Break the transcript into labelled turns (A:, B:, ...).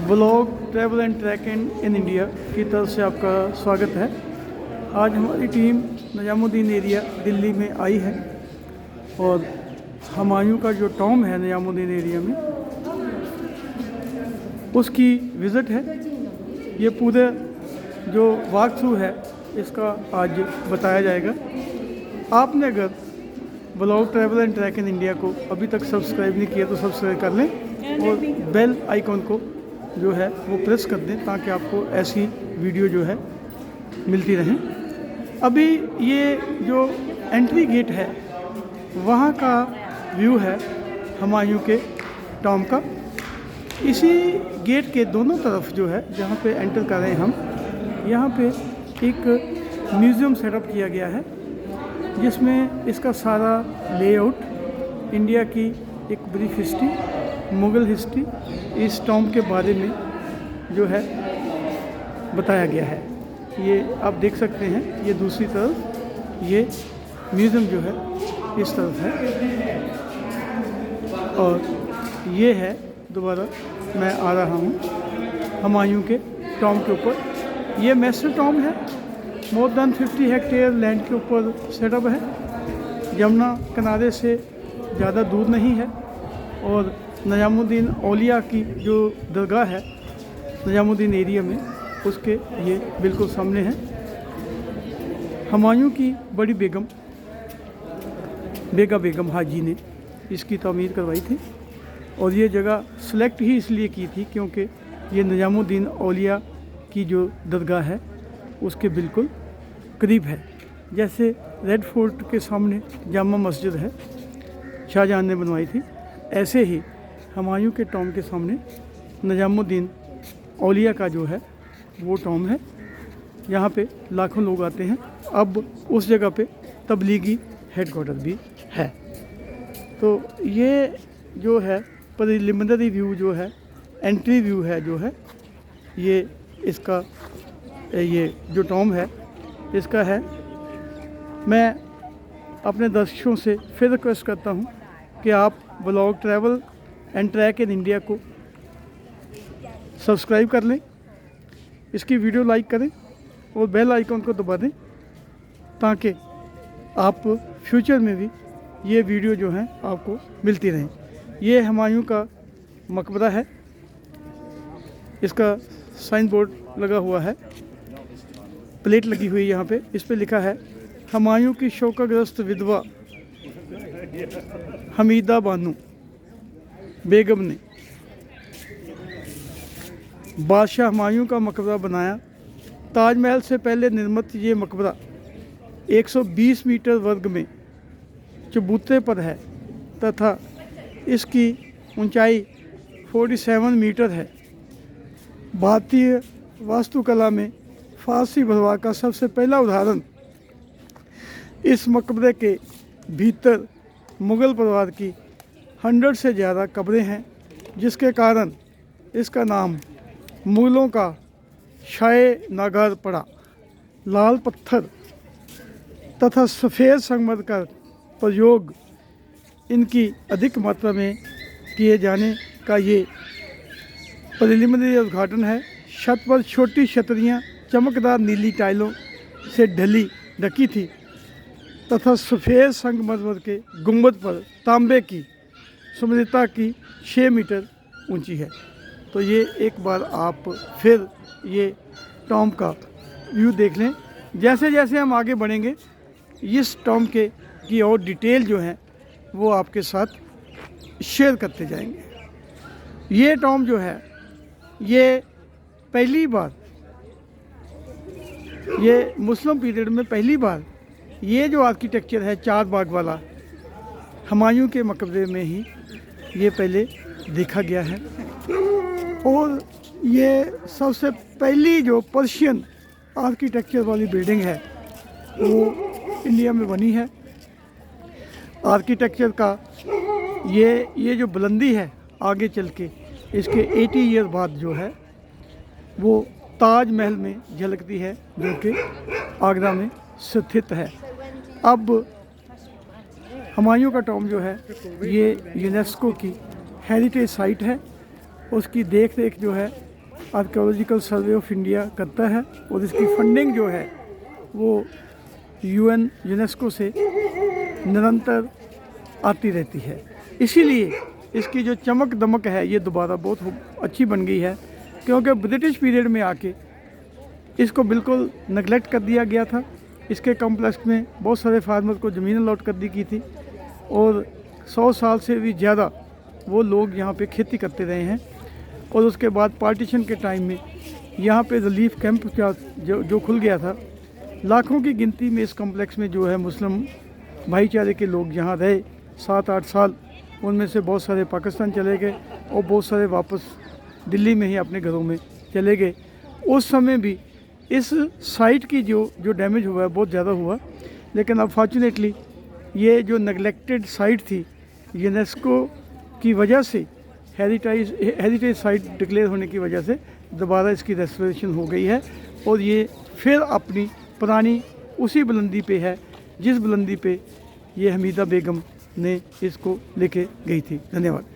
A: Blog travel and track in India की तरफ से आपका स्वागत है। आज हमारी टीम निजामुद्दीन एरिया दिल्ली में आई है और हुमायूं का जो टॉम है निजामुद्दीन एरिया में उसकी विज़िट है। ये पूरे जो वॉक थ्रू है इसका आज बताया जाएगा। आपने अगर blog travel and track in India को अभी तक सब्सक्राइब नहीं किया तो सब्सक्राइब कर लें और बेल आइकॉन को जो है वो प्रेस कर दें ताकि आपको ऐसी वीडियो जो है मिलती रहें। अभी ये जो एंट्री गेट है वहाँ का व्यू है हुमायूं के टॉम का। इसी गेट के दोनों तरफ जो है जहाँ पे एंटर कर रहे हैं हम, यहाँ पे एक म्यूज़ियम सेटअप किया गया है जिसमें इसका सारा लेआउट, इंडिया की एक ब्रीफ हिस्ट्री, मुग़ल हिस्ट्री, इस टॉम के बारे में जो है बताया गया है। ये आप देख सकते हैं। ये दूसरी तरफ ये म्यूज़ियम जो है इस तरफ है और ये है, दोबारा मैं आ रहा हूँ हुमायूं के टॉम के ऊपर। ये मैस्टर टॉम है, मोर देन 50 हेक्टेयर लैंड के ऊपर सेटअप है। यमुना किनारे से ज़्यादा दूर नहीं है और निजामुद्दीन औलिया की जो दरगाह है निजामुद्दीन एरिया में उसके ये बिल्कुल सामने है। हुमायूं की बड़ी बेगा बेगम हाजी ने इसकी तामीर करवाई थी और ये जगह सेलेक्ट ही इसलिए की थी क्योंकि ये निजामुद्दीन औलिया की जो दरगाह है उसके बिल्कुल करीब है। जैसे रेड फोर्ट के सामने जामा मस्जिद है, शाहजहां ने बनवाई थी, ऐसे ही हुमायूं के टॉम के सामने निजामुद्दीन औलिया का जो है वो टॉम है। यहाँ पे लाखों लोग आते हैं। अब उस जगह पे तबलीगी हेडक्वार्टर भी है। तो ये जो है प्रिलिमिनरी व्यू जो है, एंट्री व्यू है जो है, ये इसका ये जो टॉम है इसका है। मैं अपने दर्शकों से फिर रिक्वेस्ट करता हूँ कि आप blog travel and track in India को सब्सक्राइब कर लें, इसकी वीडियो लाइक करें और बेल आइकन को दबा दें ताकि आप फ्यूचर में भी ये वीडियो जो है आपको मिलती रहें। ये हुमायूं का मकबरा है, इसका साइन बोर्ड लगा हुआ है, प्लेट लगी हुई है यहाँ पे। इस पे लिखा है हुमायूं की शोकग्रस्त विधवा हमीदा बानो बेगम ने बादशाह हुमायूं का मकबरा बनाया। ताजमहल से पहले निर्मित ये मकबरा 120 मीटर वर्ग में चबूतरे पर है तथा इसकी ऊंचाई 47 मीटर है। भारतीय वास्तुकला में फारसी भरवा का सबसे पहला उदाहरण इस मकबरे के भीतर मुग़ल परिवार की 100 से ज़्यादा कब्रें हैं, जिसके कारण इसका नाम मुग़लों का शाए नागार पड़ा। लाल पत्थर तथा सफ़ेद संगमरमर का प्रयोग इनकी अधिक मात्रा में किए जाने का ये प्रिलिमिनरी उद्घाटन है। छत पर छोटी छतरियाँ चमकदार नीली टाइलों से ढकी थी तथा सफ़ेद संगमरमर के गुंबद पर तांबे की सुंदरता की 6 मीटर ऊंची है। तो ये एक बार आप फिर ये टॉम का व्यू देख लें। जैसे जैसे हम आगे बढ़ेंगे इस टॉम के की और डिटेल जो है वो आपके साथ शेयर करते जाएंगे। ये टॉम जो है ये पहली बार, ये मुस्लिम पीरियड में पहली बार ये जो आर्किटेक्चर है 4 बाग वाला हुमायूं के मकबरे में ही ये पहले देखा गया है। और ये सबसे पहली जो पर्शियन आर्किटेक्चर वाली बिल्डिंग है वो इंडिया में बनी है। आर्किटेक्चर का ये जो बुलंदी है आगे चल के इसके 80 ईयर बाद जो है वो ताजमहल में झलकती है जो कि आगरा में स्थित है। अब हुमायूं का टॉम जो है ये यूनेस्को की हेरिटेज साइट है। उसकी देख रेख जो है आर्कियोलॉजिकल सर्वे ऑफ इंडिया करता है और इसकी फंडिंग जो है वो यूएन यूनेस्को से निरंतर आती रहती है। इसीलिए इसकी जो चमक दमक है ये दोबारा बहुत अच्छी बन गई है, क्योंकि ब्रिटिश पीरियड में आके इसको बिल्कुल नेगलेक्ट कर दिया गया था। इसके कॉम्प्लेक्स में बहुत सारे फार्मर को ज़मीन अलॉट कर दी की थी और 100 साल से भी ज़्यादा वो लोग यहाँ पे खेती करते रहे हैं। और उसके बाद पार्टीशन के टाइम में यहाँ पे रिलीफ कैंप जो खुल गया था, लाखों की गिनती में इस कॉम्प्लेक्स में जो है मुस्लिम भाईचारे के लोग यहाँ रहे 7-8 साल। उनमें से बहुत सारे पाकिस्तान चले गए और बहुत सारे वापस दिल्ली में ही अपने घरों में चले गए। उस समय भी इस साइट की जो डैमेज हुआ है बहुत ज़्यादा हुआ, लेकिन अब फॉर्चुनेटली ये जो नेगलेक्टेड साइट थी यूनेस्को की वजह से हेरिटेज साइट डिक्लेयर होने की वजह से दोबारा इसकी रेस्टोरेशन हो गई है और ये फिर अपनी पुरानी उसी बुलंदी पे है जिस बुलंदी पे ये हमीदा बेगम ने इसको लेके गई थी। धन्यवाद।